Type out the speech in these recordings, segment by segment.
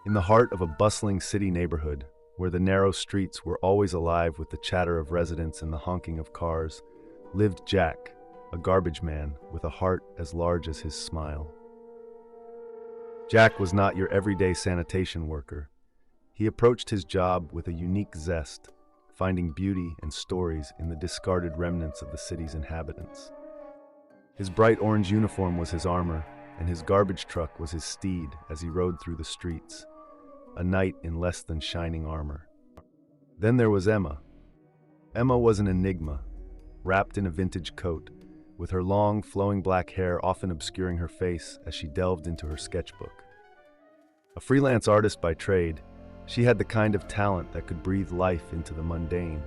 In the heart of a bustling city neighborhood, where the narrow streets were always alive with the chatter of residents and the honking of cars, lived Jack, a garbage man with a heart as large as his smile. Jack was not your everyday sanitation worker. He approached his job with a unique zest, finding beauty and stories in the discarded remnants of the city's inhabitants. His bright orange uniform was his armor, and his garbage truck was his steed as he rode through the streets, a knight in less than shining armor. Then there was Emma. Emma was an enigma, wrapped in a vintage coat, with her long, flowing black hair often obscuring her face as she delved into her sketchbook. A freelance artist by trade, she had the kind of talent that could breathe life into the mundane,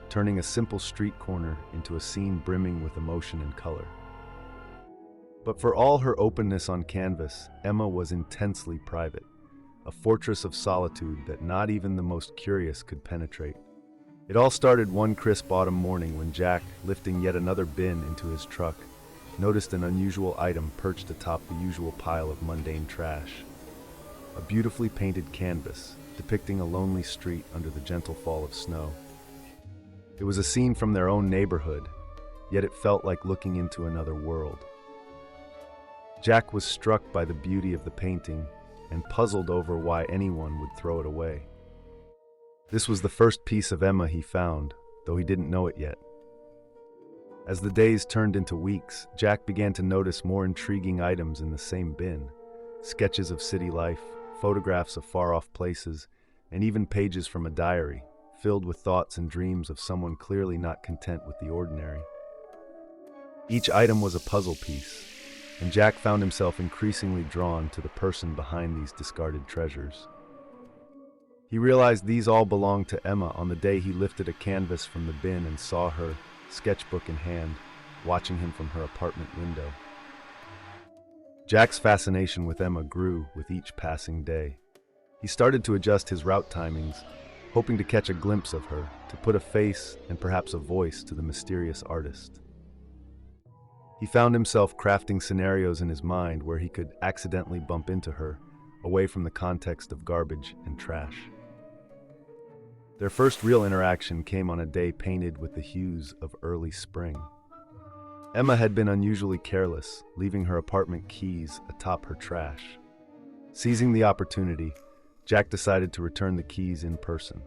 turning a simple street corner into a scene brimming with emotion and color. But for all her openness on canvas, Emma was intensely private, a fortress of solitude that not even the most curious could penetrate. It all started one crisp autumn morning when Jack, lifting yet another bin into his truck, noticed an unusual item perched atop the usual pile of mundane trash. A beautifully painted canvas, depicting a lonely street under the gentle fall of snow. It was a scene from their own neighborhood, yet it felt like looking into another world. Jack was struck by the beauty of the painting and puzzled over why anyone would throw it away. This was the first piece of Emma he found, though he didn't know it yet. As the days turned into weeks, Jack began to notice more intriguing items in the same bin: sketches of city life, photographs of far-off places, and even pages from a diary, filled with thoughts and dreams of someone clearly not content with the ordinary. Each item was a puzzle piece, and Jack found himself increasingly drawn to the person behind these discarded treasures. He realized these all belonged to Emma on the day he lifted a canvas from the bin and saw her, sketchbook in hand, watching him from her apartment window. Jack's fascination with Emma grew with each passing day. He started to adjust his route timings, hoping to catch a glimpse of her, to put a face and perhaps a voice to the mysterious artist. He found himself crafting scenarios in his mind where he could accidentally bump into her, away from the context of garbage and trash. Their first real interaction came on a day painted with the hues of early spring. Emma had been unusually careless, leaving her apartment keys atop her trash. Seizing the opportunity, Jack decided to return the keys in person.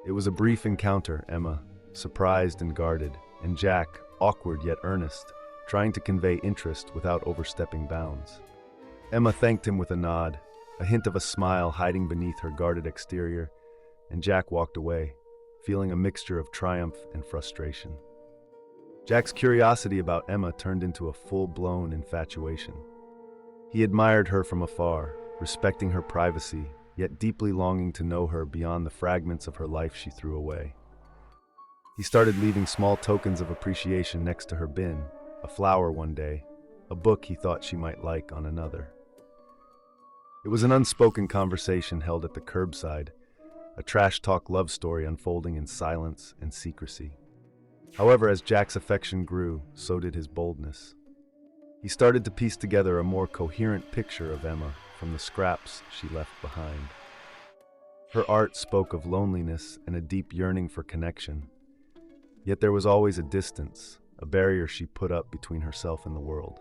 It was a brief encounter: Emma, surprised and guarded, and Jack, awkward yet earnest, trying to convey interest without overstepping bounds. Emma thanked him with a nod, a hint of a smile hiding beneath her guarded exterior, and Jack walked away, feeling a mixture of triumph and frustration. Jack's curiosity about Emma turned into a full-blown infatuation. He admired her from afar, respecting her privacy, yet deeply longing to know her beyond the fragments of her life she threw away. He started leaving small tokens of appreciation next to her bin: a flower one day, a book he thought she might like on another. It was an unspoken conversation held at the curbside, a trash talk love story unfolding in silence and secrecy. However, as Jack's affection grew, so did his boldness. He started to piece together a more coherent picture of Emma from the scraps she left behind. Her art spoke of loneliness and a deep yearning for connection, yet there was always a distance, a barrier she put up between herself and the world.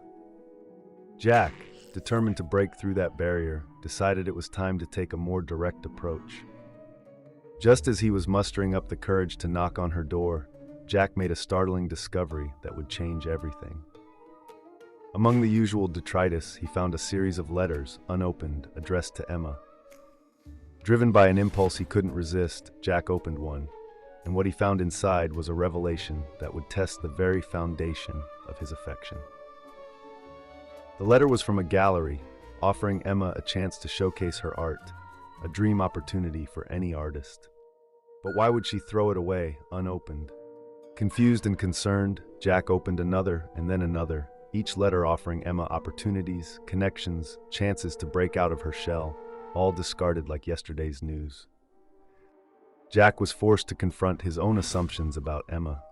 Jack, determined to break through that barrier, decided it was time to take a more direct approach. Just as he was mustering up the courage to knock on her door, Jack made a startling discovery that would change everything. Among the usual detritus, he found a series of letters, unopened, addressed to Emma. Driven by an impulse he couldn't resist, Jack opened one, and what he found inside was a revelation that would test the very foundation of his affection. The letter was from a gallery, offering Emma a chance to showcase her art, a dream opportunity for any artist. But why would she throw it away, unopened? Confused and concerned, Jack opened another and then another, each letter offering Emma opportunities, connections, chances to break out of her shell, all discarded like yesterday's news. Jack was forced to confront his own assumptions about Emma.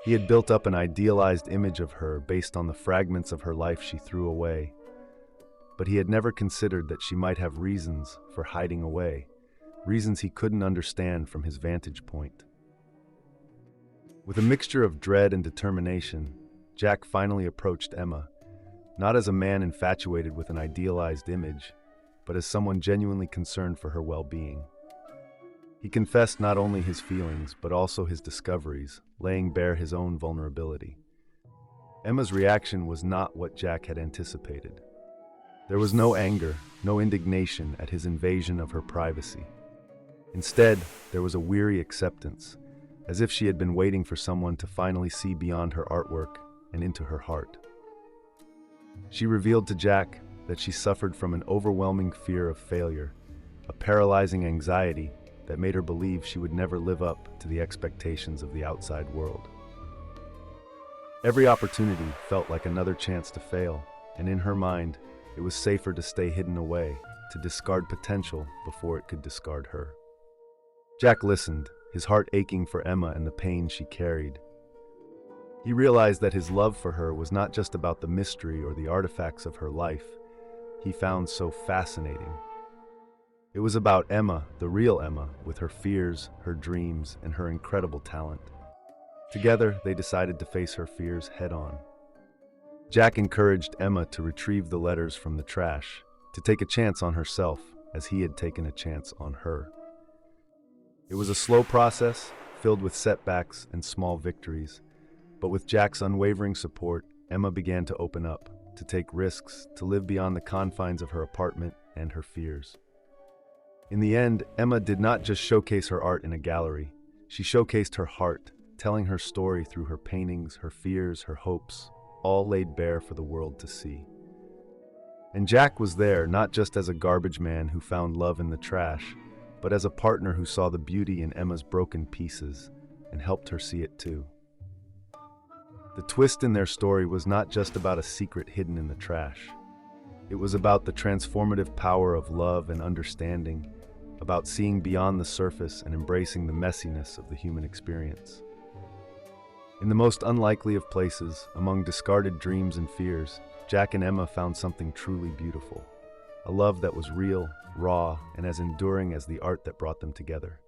He had built up an idealized image of her based on the fragments of her life she threw away. but he had never considered that she might have reasons for hiding away, reasons he couldn't understand from his vantage point. With a mixture of dread and determination, Jack finally approached Emma, not as a man infatuated with an idealized image, but as someone genuinely concerned for her well-being. He confessed not only his feelings, but also his discoveries, laying bare his own vulnerability. Emma's reaction was not what Jack had anticipated. There was no anger, no indignation at his invasion of her privacy. Instead, there was a weary acceptance, as if she had been waiting for someone to finally see beyond her artwork and into her heart. She revealed to Jack that she suffered from an overwhelming fear of failure, a paralyzing anxiety that made her believe she would never live up to the expectations of the outside world. Every opportunity felt like another chance to fail, and in her mind, it was safer to stay hidden away, to discard potential before it could discard her. Jack listened, his heart aching for Emma and the pain she carried. He realized that his love for her was not just about the mystery or the artifacts of her life he found so fascinating. It was about Emma, the real Emma, with her fears, her dreams, and her incredible talent. Together, they decided to face her fears head-on. Jack encouraged Emma to retrieve the letters from the trash, to take a chance on herself as he had taken a chance on her. It was a slow process, filled with setbacks and small victories, but with Jack's unwavering support, Emma began to open up, to take risks, to live beyond the confines of her apartment and her fears. In the end, Emma did not just showcase her art in a gallery. She showcased her heart, telling her story through her paintings, her fears, her hopes, all laid bare for the world to see. And Jack was there not just as a garbage man who found love in the trash, but as a partner who saw the beauty in Emma's broken pieces and helped her see it too. The twist in their story was not just about a secret hidden in the trash. It was about the transformative power of love and understanding, about seeing beyond the surface and embracing the messiness of the human experience. In the most unlikely of places, among discarded dreams and fears, Jack and Emma found something truly beautiful. A love that was real, raw, and as enduring as the art that brought them together.